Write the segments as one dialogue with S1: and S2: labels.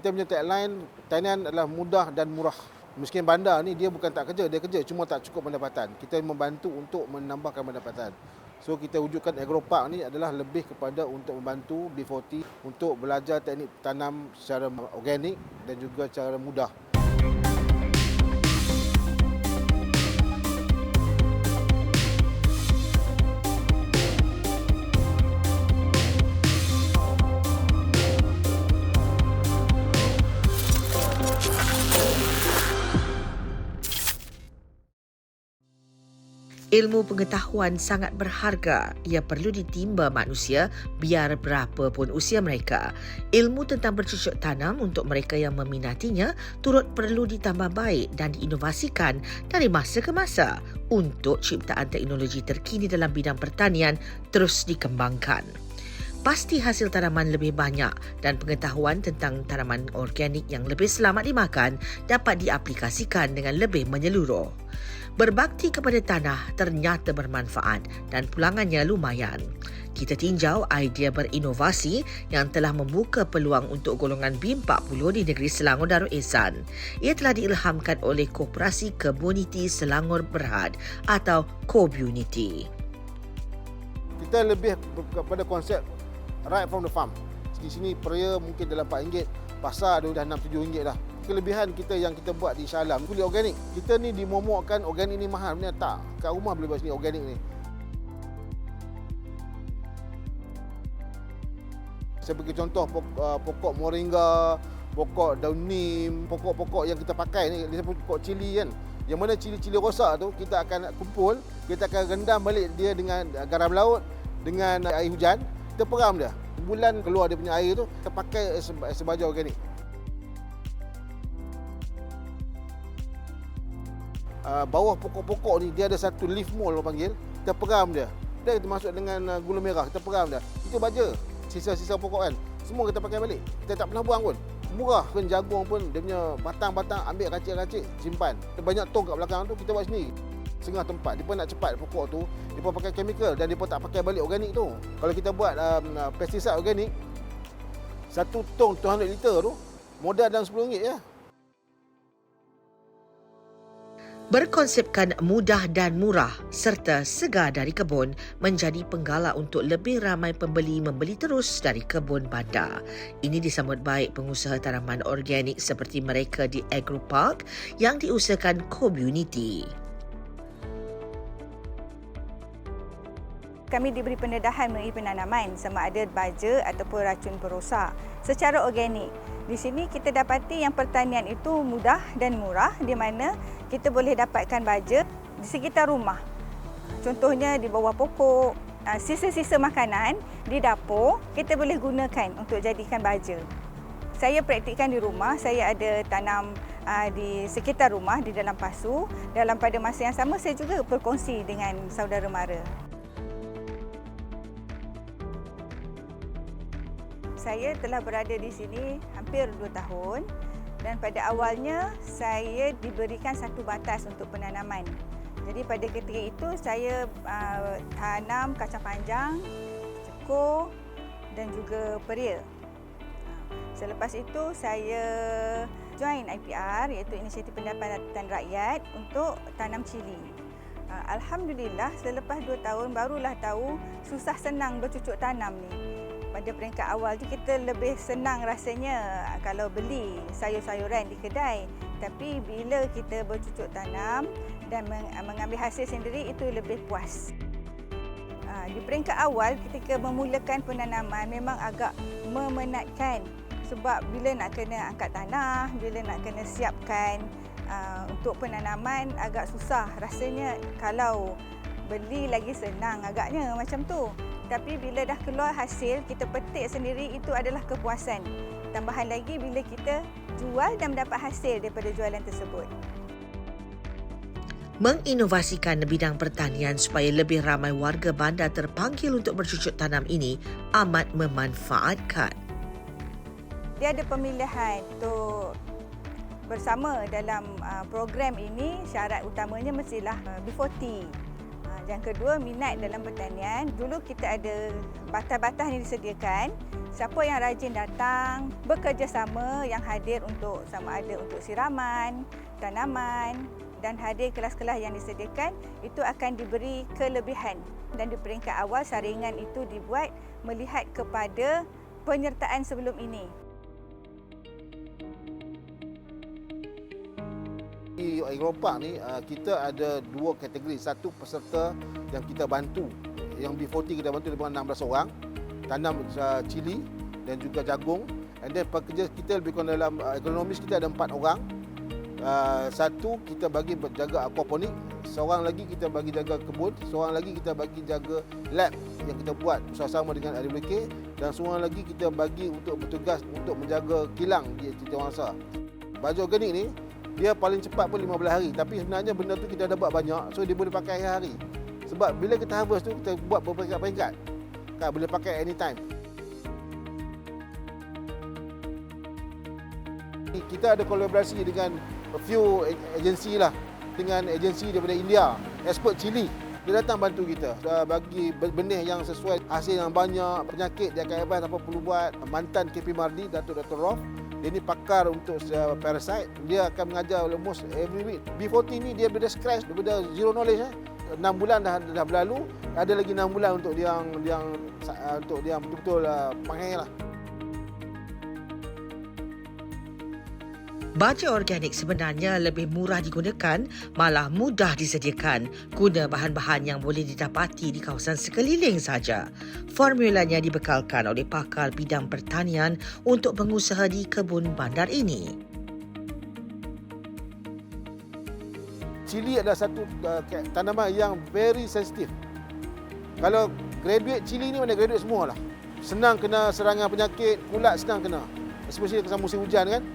S1: kita punya tagline, tanian adalah mudah dan murah. Miskin bandar ni dia bukan tak kerja, dia kerja cuma tak cukup pendapatan. Kita membantu untuk menambahkan pendapatan. So kita wujudkan Agropark ni adalah lebih kepada untuk membantu B40 untuk belajar teknik tanam secara organik dan juga secara mudah.
S2: Ilmu pengetahuan sangat berharga. Ia perlu ditimba manusia biar berapa pun usia mereka. Ilmu tentang bercucuk tanam untuk mereka yang meminatinya turut perlu ditambah baik dan diinovasikan dari masa ke masa untuk ciptaan teknologi terkini dalam bidang pertanian terus dikembangkan. Pasti hasil tanaman lebih banyak dan pengetahuan tentang tanaman organik yang lebih selamat dimakan dapat diaplikasikan dengan lebih menyeluruh. Berbakti kepada tanah ternyata bermanfaat dan pulangannya lumayan. Kita tinjau idea berinovasi yang telah membuka peluang untuk golongan B40 di negeri Selangor Darul Ehsan. Ia telah diilhamkan oleh Koperasi Komuniti Selangor Berhad atau Komuniti.
S1: Kita lebih kepada konsep right from the farm. Di sini peria mungkin dalam RM4, pasar dah RM6-7 dah. Kelebihan kita yang kita buat di Shah Alam, kulit organik. Kita ni dimomokkan organik ni mahal, benar tak? Kat rumah boleh buat sini organik ni. Saya bagi contoh pokok moringa, pokok daun nim, pokok-pokok yang kita pakai ni, dia pokok cili kan. Yang mana cili-cili rosak tu kita akan kumpul, kita akan rendam balik dia dengan garam laut, dengan air hujan, kita peram dia. Bulan keluar dia punya air tu, kita pakai sebagai organik. Bawah pokok-pokok ni dia ada satu leaf mold orang panggil, kita peram dia. Dia kita masuk dengan gula merah, kita peram dia. Itu baja sisa-sisa pokok kan. Semua kita pakai balik. Kita tak pernah buang pun. Murah pun jagung pun dia punya batang-batang ambil racik-racik simpan. Ada banyak tong kat belakang tu kita buat sendiri. Setengah tempat depa nak cepat pokok tu, depa pakai chemical dan depa tak pakai balik organik tu. Kalau kita buat pestiside organik, satu tong 200 liter tu modal dalam RM10 je.
S2: Berkonsepkan mudah dan murah serta segar dari kebun menjadi penggalak untuk lebih ramai pembeli membeli terus dari kebun bandar. Ini disambut baik pengusaha tanaman organik seperti mereka di Agropark yang diusahakan komuniti.
S3: Kami diberi pendedahan mengenai penanaman sama ada baja ataupun racun perosak secara organik. Di sini kita dapati yang pertanian itu mudah dan murah di mana kita boleh dapatkan baja di sekitar rumah. Contohnya di bawah pokok, sisa-sisa makanan di dapur kita boleh gunakan untuk jadikan baja. Saya praktikkan di rumah, saya ada tanam di sekitar rumah di dalam pasu. Dalam pada masa yang sama saya juga berkongsi dengan saudara mara. Saya telah berada di sini hampir 2 tahun dan pada awalnya saya diberikan satu batas untuk penanaman. Jadi pada ketika itu saya tanam kacang panjang, cekur dan juga peria. Selepas itu saya join IPR iaitu Inisiatif Pendapatan Rakyat untuk tanam cili. Alhamdulillah selepas 2 tahun barulah tahu susah senang bercucuk tanam ni. Pada peringkat awal tu kita lebih senang rasanya kalau beli sayur-sayuran di kedai. Tapi bila kita bercucuk tanam dan mengambil hasil sendiri itu lebih puas. Di peringkat awal ketika memulakan penanaman memang agak memenatkan. Sebab bila nak kena angkat tanah, bila nak kena siapkan untuk penanaman agak susah. Rasanya kalau beli lagi senang agaknya macam tu. Tapi bila dah keluar hasil, kita petik sendiri itu adalah kepuasan. Tambahan lagi bila kita jual dan mendapat hasil daripada jualan tersebut.
S2: Menginovasikan bidang pertanian supaya lebih ramai warga bandar terpanggil untuk bercucuk tanam ini amat memanfaatkan.
S3: Dia ada pemilihan untuk bersama dalam program ini, syarat utamanya mestilah B40. Yang kedua, minat dalam pertanian. Dulu kita ada batas-batas yang disediakan siapa yang rajin datang, bekerjasama yang hadir untuk sama ada untuk siraman, tanaman dan hadir kelas-kelas yang disediakan, itu akan diberi kelebihan. Dan di peringkat awal saringan itu dibuat melihat kepada penyertaan sebelum ini.
S1: Di Eropah ni kita ada dua kategori. Satu peserta yang kita bantu, yang B40 kita bantu lebih kurang 16 orang tanam cili dan juga jagung. And then pekerja kita lebih kurang dalam ekonomis kita ada 4 orang. Satu kita bagi jaga aquaponik, seorang lagi kita bagi jaga kebun, seorang lagi kita bagi jaga lab yang kita buat bersama dengan RWK, dan seorang lagi kita bagi untuk bertugas untuk menjaga kilang di Cicawangsa. Baju organik ni dia paling cepat pun 15 hari, tapi sebenarnya benda tu kita dah buat banyak, so dia boleh pakai hari-hari. Sebab bila kita harvest tu kita buat berperingkat-peringkat, kan boleh pakai anytime. Kita ada kolaborasi dengan a few agensi lah, dengan agensi daripada India, expert cili. Dia datang bantu kita, bagi benih yang sesuai, hasil yang banyak, penyakit dia akan advance apa perlu buat. Mantan KP Mardi, Datuk Dr. Rof, dia ni pakar untuk parasite. Dia akan mengajar almost every week. B40 ni dia daripada scratch, daripada zero knowledge. 6 bulan dah berlalu, ada lagi 6 bulan untuk dia betul-betul panggil lah.
S2: Baja organik sebenarnya lebih murah digunakan, malah mudah disediakan guna bahan-bahan yang boleh didapati di kawasan sekeliling saja. Formulanya dibekalkan oleh pakar bidang pertanian untuk pengusaha di kebun bandar ini.
S1: Cili adalah satu tanaman yang very sensitif. Kalau graduate cili ni mana graduate semua lah. Senang kena serangan penyakit, kulat senang kena. Especially kesan musim hujan kan.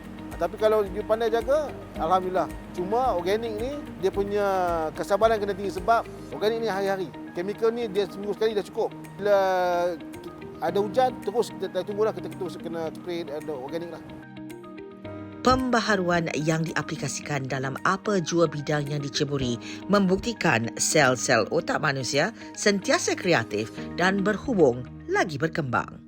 S1: Tapi kalau you pandai jaga, alhamdulillah. Cuma organik ni dia punya kesabaran kena tinggi sebab organik ni hari-hari. Chemical ni dia seminggu sekali dah cukup. Bila ada hujan terus kita tunggulah, kita terus kena spray organik lah.
S2: Pembaharuan yang diaplikasikan dalam apa jua bidang yang diceburi membuktikan sel-sel otak manusia sentiasa kreatif dan berhubung lagi berkembang.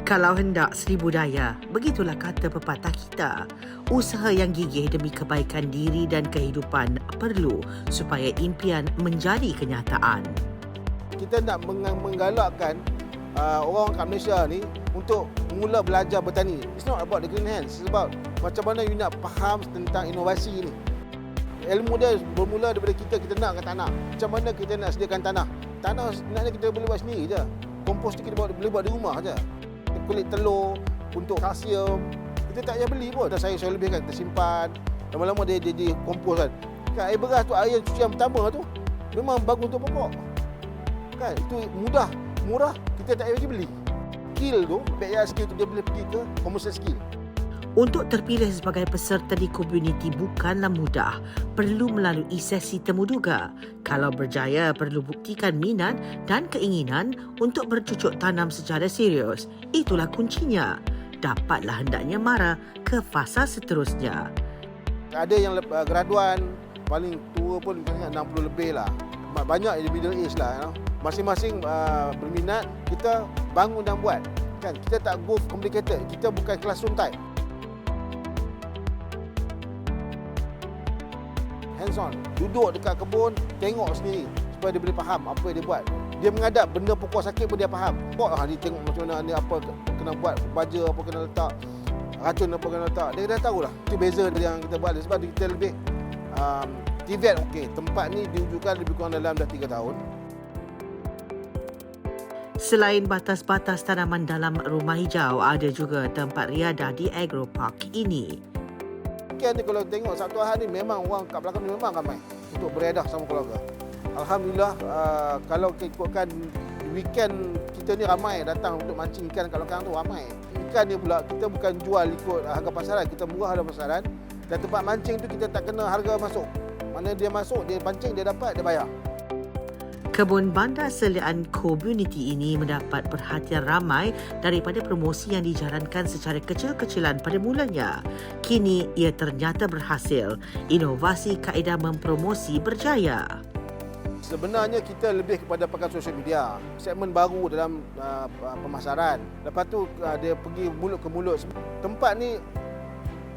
S2: Kalau hendak seribu daya, begitulah kata pepatah kita. Usaha yang gigih demi kebaikan diri dan kehidupan perlu supaya impian menjadi kenyataan.
S1: Kita nak menggalakkan orang kat Malaysia ni untuk mula belajar bertani. It's not about the green hands. It's about macam mana you nak faham tentang inovasi ni. Ilmu dia bermula daripada kita nak ke tanah. Macam mana kita nak sediakan tanah. Tanah sebenarnya kita boleh buat sendiri je. Kompos tu kita boleh buat di rumah je. Kulit telur untuk kalsium kita tak payah beli pun. Dan saya lebihkan, kita simpan, lama-lama dia jadi kompos kan. Air beras tu, air cucian pertama tu memang bagus untuk pokok kan. Itu mudah, murah, kita tak payah pergi beli. Skill tu, backyard skill tu dia boleh pergi ke commercial skill.
S2: Untuk terpilih sebagai peserta di komuniti bukanlah mudah. Perlu melalui sesi temuduga. Kalau berjaya, perlu buktikan minat dan keinginan untuk bercucuk tanam secara serius. Itulah kuncinya. Dapatlah hendaknya mara ke fasa seterusnya.
S1: Ada yang graduan, paling tua pun 60 lebih lah. Banyak di middle age lah. Masing-masing berminat, kita bangun dan buat. Kan? Kita tak go complicated. Kita bukan classroom type. Hands on, duduk dekat kebun, tengok sendiri supaya dia boleh faham apa yang dia buat. Dia menghadap benda pokok sakit pun dia faham. Pokok dia tengok macam mana ni, apa kena buat, baja apa kena letak, racun apa kena letak. Dia dah tahulah. Itu beza yang kita buat sebab kita lebih TVET. Okey, tempat ni diwujudkan lebih kurang dalam dah 3 tahun.
S2: Selain batas-batas tanaman dalam rumah hijau, ada juga tempat riadah di Agropark ini.
S1: Weekend ni kalau tengok Sabtu Ahad ni memang orang kat belakang ni memang ramai untuk beredah sama keluarga. Alhamdulillah, kalau ikutkan weekend kita ni ramai datang untuk mancing ikan kat belakang tu ramai. Ikan ni pula kita bukan jual ikut harga pasaran, kita murah harga pasaran. Dan tempat mancing tu kita tak kena harga masuk. Mana dia masuk, dia pancing, dia dapat, dia bayar.
S2: Kebun Bandar Selian Community ini mendapat perhatian ramai daripada promosi yang dijalankan secara kecil-kecilan pada mulanya. Kini ia ternyata berhasil. Inovasi kaedah mempromosi berjaya.
S1: Sebenarnya kita lebih kepada pakai sosial media, segmen baru dalam pemasaran. Lepas tu dia pergi mulut ke mulut. Tempat ni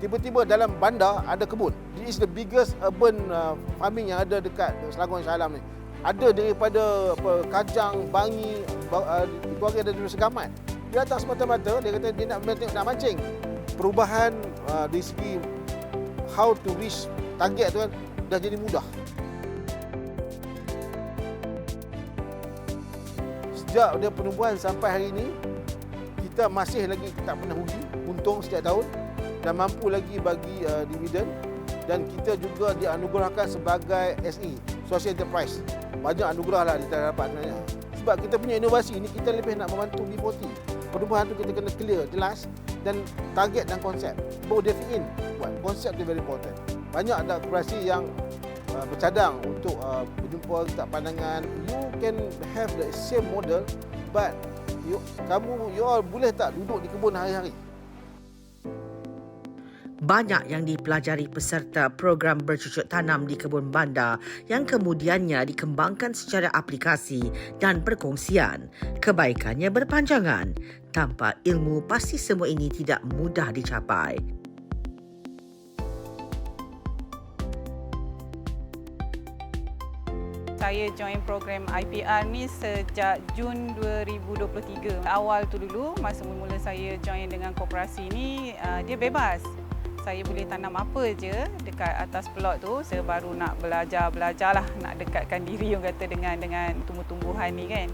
S1: tiba-tiba dalam bandar ada kebun. This is the biggest urban farming yang ada dekat Selangor Shah Alam ni. Ada daripada kajang, bangi, keluarga ada dulu segamat. Dia datang semata-mata, dia kata dia nak mancing. Perubahan dari segi how to reach target tu kan dah jadi mudah. Sejak dia penubuhan sampai hari ini, kita masih lagi tak pernah rugi, untung setiap tahun dan mampu lagi bagi dividen, dan kita juga dianugerahkan sebagai SE, Social Enterprise. Banyak anugerah lah kita dapat sebenarnya. Sebab kita punya inovasi ni, kita lebih nak membantu B40. Perubahan tu kita kena clear, jelas, dan target dan konsep. Baru dia fit in. Buat konsep tu very important. Banyak ada korporasi yang bercadang untuk berjumpa tak pandangan. You can have the same model, but you all boleh tak duduk di kebun hari-hari?
S2: Banyak yang dipelajari peserta program bercucuk tanam di Kebun Bandar yang kemudiannya dikembangkan secara aplikasi dan perkongsian. Kebaikannya berpanjangan. Tanpa ilmu, pasti semua ini tidak mudah dicapai.
S4: Saya join program IPR ni sejak Jun 2023. Awal tu dulu, masa mula saya join dengan koperasi ni, dia bebas. Saya boleh tanam apa je dekat atas plot tu. Saya baru nak belajar lah, nak dekatkan diri orang kata dengan tumbuh-tumbuhan ni kan.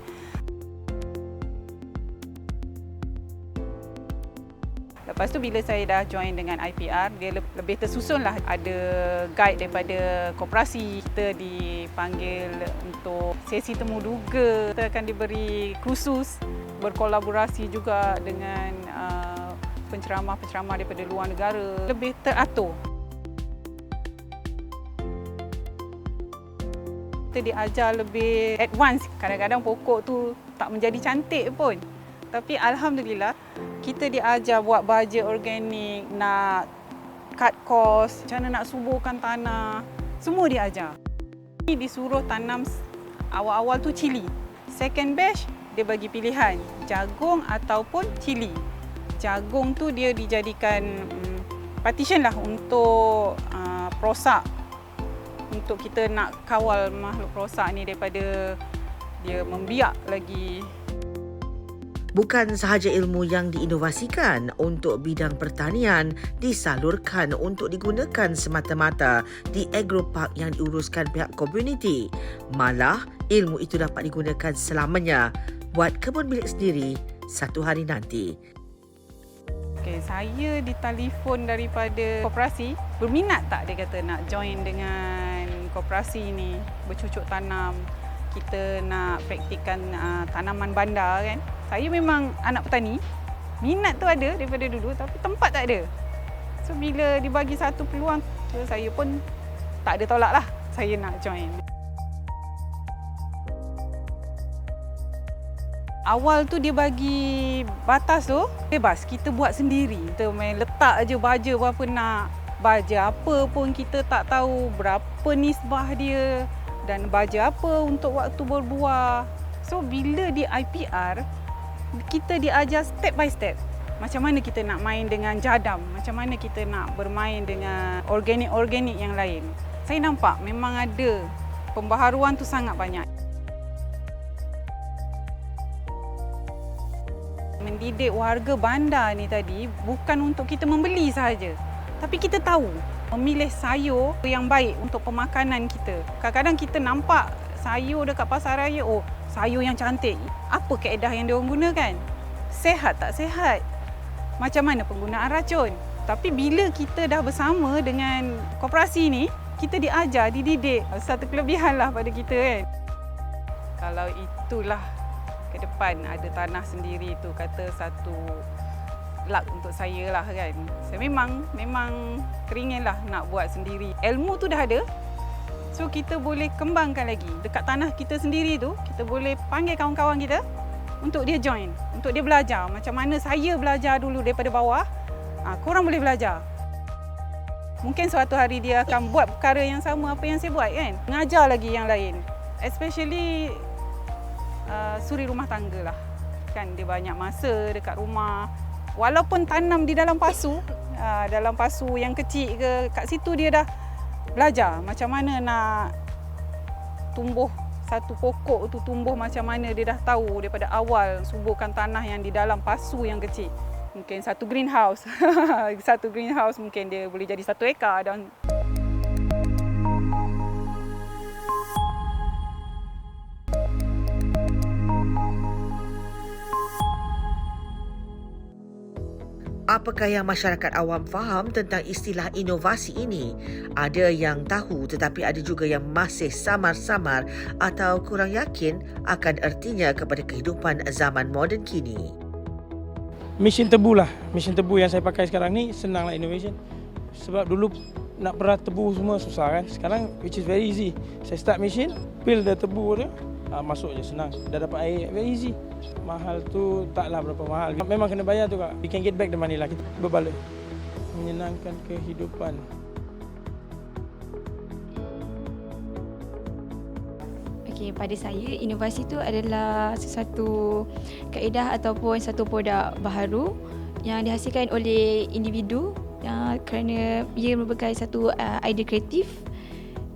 S4: Lepas tu bila saya dah join dengan IPR, dia lebih tersusun lah. Ada guide daripada koperasi. Kita dipanggil untuk sesi temu duga. Kita akan diberi kursus, berkolaborasi juga dengan penceramah-penceramah daripada luar negara. Lebih teratur. Kita diajar lebih advance. Kadang-kadang pokok tu tak menjadi cantik pun. Tapi Alhamdulillah, kita diajar buat baja organik, nak cut cost, macam mana nak suburkan tanah. Semua diajar. Ini disuruh tanam awal-awal tu cili. Second batch, dia bagi pilihan jagung ataupun cili. Jagung tu dia dijadikan partition lah untuk perosak. Untuk kita nak kawal makhluk perosak ni daripada dia membiak lagi.
S2: Bukan sahaja ilmu yang diinovasikan untuk bidang pertanian disalurkan untuk digunakan semata-mata di agropark yang diuruskan pihak komuniti. Malah, ilmu itu dapat digunakan selamanya buat kebun milik sendiri satu hari nanti.
S4: Okay, saya ditelefon daripada koperasi. Berminat tak dia kata nak join dengan koperasi ni, bercucuk tanam. Kita nak praktikkan tanaman bandar kan. Saya memang anak petani. Minat tu ada daripada dulu tapi tempat tak ada. So bila dibagi satu peluang, saya pun tak ada tolak lah. Saya nak join. Awal tu dia bagi batas tu, bebas. Kita buat sendiri. Kita main letak je baja berapa nak. Baja apa pun kita tak tahu berapa nisbah dia. Dan baja apa untuk waktu berbuah. So bila di IPR, kita diajar step by step. Macam mana kita nak main dengan jadam. Macam mana kita nak bermain dengan organik-organik yang lain. Saya nampak memang ada pembaharuan tu sangat banyak. Mendidik warga bandar ni tadi bukan untuk kita membeli sahaja, tapi kita tahu memilih sayur yang baik untuk pemakanan kita. Kadang-kadang kita nampak sayur dekat pasar raya, oh sayur yang cantik. Apa kaedah yang diorang gunakan? Sehat tak sehat? Macam mana penggunaan racun? Tapi bila kita dah bersama dengan koperasi ni, kita diajar, dididik. Satu kelebihan lah pada kita kan. Kalau itulah ke depan ada tanah sendiri tu kata satu luck untuk saya lah kan. Saya memang keringinlah nak buat sendiri. Ilmu tu dah ada. So So kita boleh kembangkan lagi. Dekat tanah kita sendiri tu, kita boleh panggil kawan-kawan kita untuk dia join, untuk dia belajar. Macam mana saya belajar dulu daripada bawah, korang boleh belajar. Mungkin suatu hari dia akan buat perkara yang sama apa yang saya buat kan. Mengajar lagi yang lain. Especially suri rumah tangga lah. Kan dia banyak masa dekat rumah. Walaupun tanam di dalam pasu yang kecil ke, kat situ dia dah belajar macam mana nak tumbuh satu pokok tu tumbuh macam mana, dia dah tahu daripada awal suburkan tanah yang di dalam pasu yang kecil. Mungkin satu greenhouse. Satu greenhouse mungkin dia boleh jadi 1 ekar dan
S2: Apakah yang masyarakat awam faham tentang istilah inovasi ini? Ada yang tahu tetapi ada juga yang masih samar-samar atau kurang yakin akan ertinya kepada kehidupan zaman moden kini.
S5: Mesin tebu lah. Mesin tebu yang saya pakai sekarang ni senanglah innovation. Sebab dulu nak perah tebu semua susah kan. Sekarang which is very easy. Saya start mesin, peel dah tebu tu, masuk je senang. Dah dapat air, very easy. Mahal tu taklah berapa mahal. Memang kena bayar tu kak. We can get back the money lah. Kita berbalik. Menyenangkan kehidupan.
S6: Okey, pada saya inovasi itu adalah sesuatu kaedah ataupun satu produk baharu yang dihasilkan oleh individu kerana ia merupakan satu idea kreatif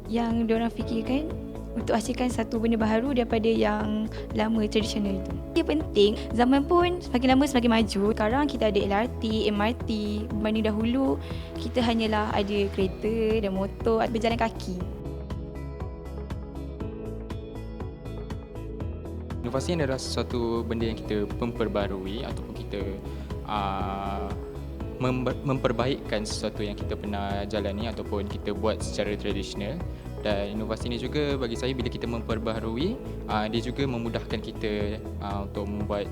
S6: yang diorang fikirkan untuk hasilkan satu benda baharu daripada yang lama tradisional itu. Ia penting, zaman pun semakin lama semakin maju. Sekarang kita ada LRT, MRT, berbanding dahulu kita hanyalah ada kereta dan motor atau berjalan kaki.
S7: Inovasi adalah sesuatu benda yang kita memperbarui ataupun kita memperbaikkan sesuatu yang kita pernah jalani ataupun kita buat secara tradisional. Dan inovasi ini juga bagi saya bila kita memperbaharui, dia juga memudahkan kita untuk membuat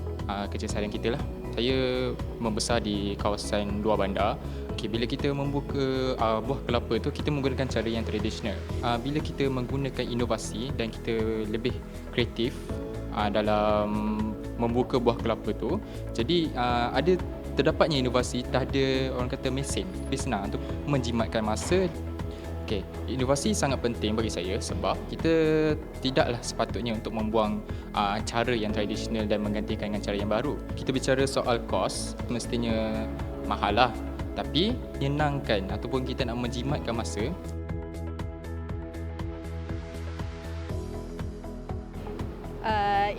S7: kerja seharian kita lah. Saya membesar di kawasan luar bandar. Okay, bila kita membuka buah kelapa tu, kita menggunakan cara yang tradisional. Bila kita menggunakan inovasi dan kita lebih kreatif dalam membuka buah kelapa tu, jadi ada terdapatnya inovasi, tak ada orang kata mesin. Lebih senang untuk menjimatkan masa. Okay, inovasi sangat penting bagi saya sebab kita tidaklah sepatutnya untuk membuang cara yang tradisional dan menggantikan dengan cara yang baru. Kita bicara soal kos, mestinya mahal lah. Tapi menyenangkan ataupun kita nak menjimatkan masa.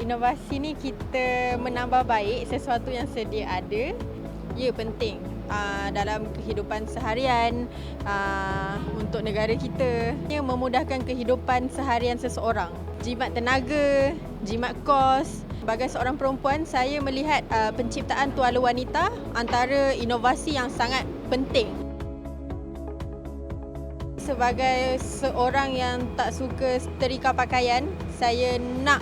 S8: Inovasi ni kita menambah baik sesuatu yang sedia ada. Ia penting dalam kehidupan seharian untuk negara kita. Ia memudahkan kehidupan seharian seseorang. Jimat tenaga, jimat kos. Sebagai seorang perempuan, saya melihat penciptaan tuala wanita antara inovasi yang sangat penting. Sebagai seorang yang tak suka setrika pakaian, saya nak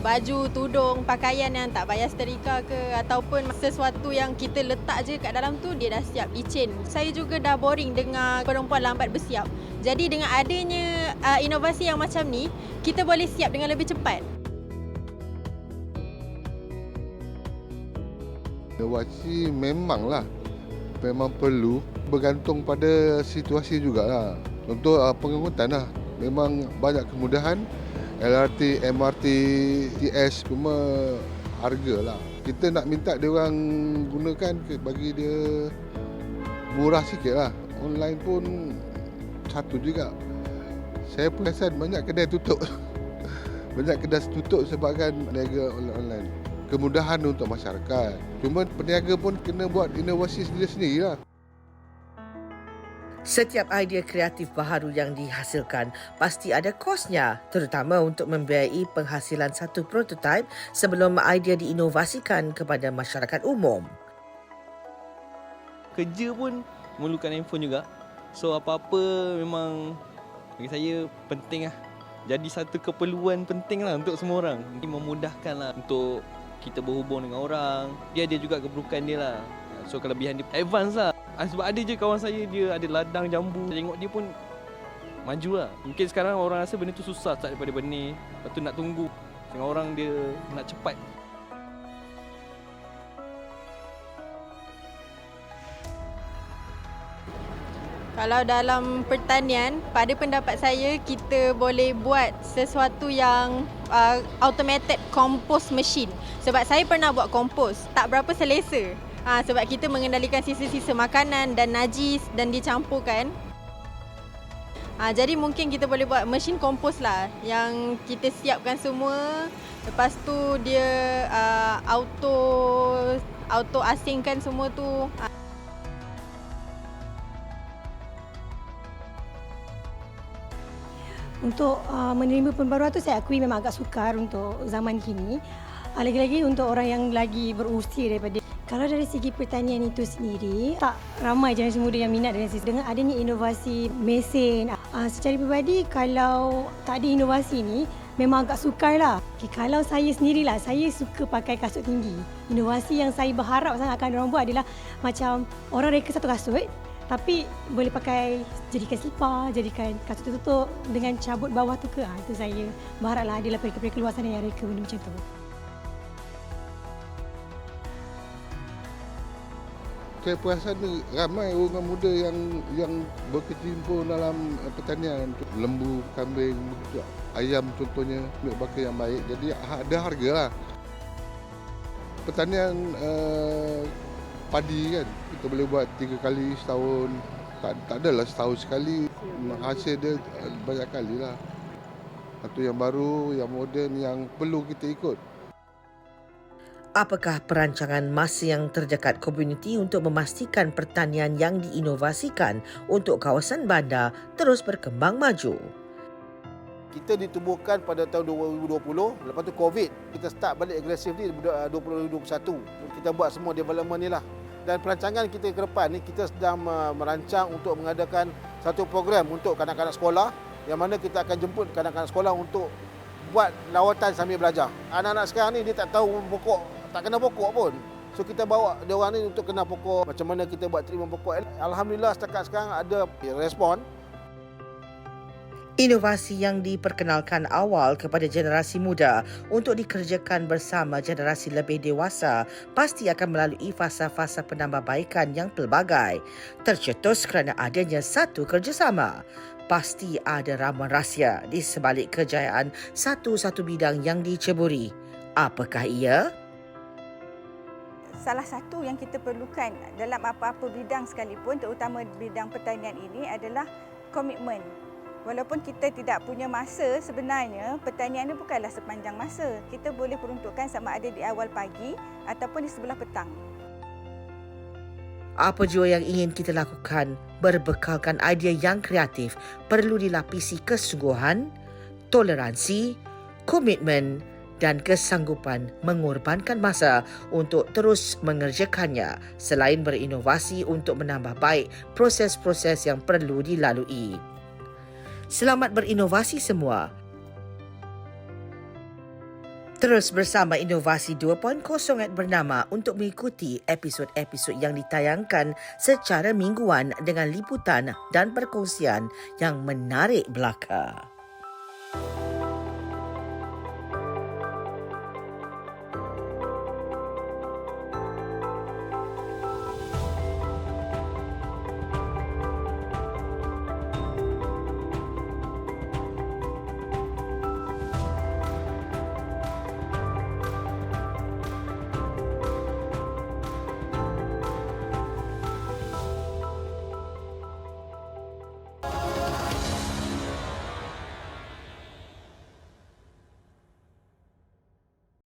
S8: baju, tudung, pakaian yang tak payah setrika ke ataupun sesuatu yang kita letak je kat dalam tu dia dah siap licin. Saya juga dah boring dengar perempuan lambat bersiap. Jadi dengan adanya inovasi yang macam ni, kita boleh siap dengan lebih cepat.
S9: Inovasi memang perlu, bergantung pada situasi jugalah. Contoh pengangkutan lah, memang banyak kemudahan. LRT, MRT, TS semua harga lah. Kita nak minta dia orang gunakan bagi dia murah sikit lah. Online pun satu juga. Saya perasan banyak kedai tutup. Banyak kedai tutup sebabkan peniaga online. Kemudahan untuk masyarakat. Cuma peniaga pun kena buat inovasi sendiri-sendiri lah.
S2: Setiap idea kreatif baharu yang dihasilkan pasti ada kosnya, terutama untuk membiayai penghasilan satu prototipe sebelum idea diinovasikan kepada masyarakat umum.
S10: Kerja pun memerlukan handphone juga. So apa-apa memang bagi saya penting lah. Jadi satu keperluan penting lah untuk semua orang. Ini memudahkan lah untuk kita berhubung dengan orang. Dia ada juga keburukan dia lah. So kelebihan dia advance lah. Sebab ada je kawan saya, dia ada ladang jambu. Saya tengok dia pun maju lah. Mungkin sekarang orang rasa benda tu susah start daripada benih, lepas tu nak tunggu. Setengah orang dia nak cepat.
S8: Kalau dalam pertanian, pada pendapat saya, kita boleh buat sesuatu yang automated compost machine. Sebab saya pernah buat kompos, tak berapa selesa. Sebab kita mengendalikan sisa-sisa makanan dan najis dan dicampurkan. Jadi mungkin kita boleh buat mesin kompos lah yang kita siapkan semua. Lepas tu dia auto asingkan semua tu.
S11: Untuk menerima pembaruan tu saya akui memang agak sukar untuk zaman kini. Lagi-lagi untuk orang yang lagi berusia daripada. Kalau dari segi pertanian itu sendiri, tak ramai generasi muda yang minat dengan adanya inovasi mesin. Secara peribadi, kalau tak ada inovasi ni, memang agak sukar lah. Kalau saya sendirilah, saya suka pakai kasut tinggi. Inovasi yang saya berharap sangat akan orang buat adalah macam orang reka satu kasut, tapi boleh pakai, jadikan selipar, jadikan kasut tertutup dengan cabut bawah tu ke. Itu saya berharaplah adalah mereka-mereka luar sana yang reka benda macam tu.
S9: Saya perasan ramai orang muda yang berkecimpung dalam pertanian. Lembu, kambing, ayam contohnya, milk bakar yang baik. Jadi ada harga lah. Pertanian padi kan, kita boleh buat 3 kali setahun. Tak adalah setahun sekali, hasil dia banyak kali lah. Atau yang baru, yang moden, yang perlu kita ikut.
S2: Apakah perancangan masa yang terdekat komuniti untuk memastikan pertanian yang diinovasikan untuk kawasan bandar terus berkembang maju?
S1: Kita ditubuhkan pada tahun 2020, lepas tu COVID. Kita start balik agresif ni 2021. Kita buat semua development ni lah. Dan perancangan kita ke depan ni, kita sedang merancang untuk mengadakan satu program untuk kanak-kanak sekolah yang mana kita akan jemput kanak-kanak sekolah untuk buat lawatan sambil belajar. Anak-anak sekarang ni dia tak tahu pokok, tak kenal pokok pun. So kita bawa dia orang ni untuk kenal pokok, macam mana kita buat treatment pokok. Alhamdulillah setakat sekarang ada respon.
S2: Inovasi yang diperkenalkan awal kepada generasi muda untuk dikerjakan bersama generasi lebih dewasa pasti akan melalui fasa-fasa penambahbaikan yang pelbagai. Tercetus kerana adanya satu kerjasama. Pasti ada ramuan rahsia di sebalik kejayaan satu-satu bidang yang diceburi. Apakah ia?
S3: Salah satu yang kita perlukan dalam apa-apa bidang sekalipun, terutama bidang pertanian ini adalah komitmen. Walaupun kita tidak punya masa, sebenarnya pertanian ini bukanlah sepanjang masa. Kita boleh peruntukkan sama ada di awal pagi ataupun di sebelah petang.
S2: Apa jua yang ingin kita lakukan, berbekalkan idea yang kreatif, perlu dilapisi kesungguhan, toleransi, komitmen dan kesanggupan mengorbankan masa untuk terus mengerjakannya selain berinovasi untuk menambah baik proses-proses yang perlu dilalui. Selamat berinovasi semua. Terus bersama Inovasi 2.0 bernama untuk mengikuti episod-episod yang ditayangkan secara mingguan dengan liputan dan perkongsian yang menarik belaka.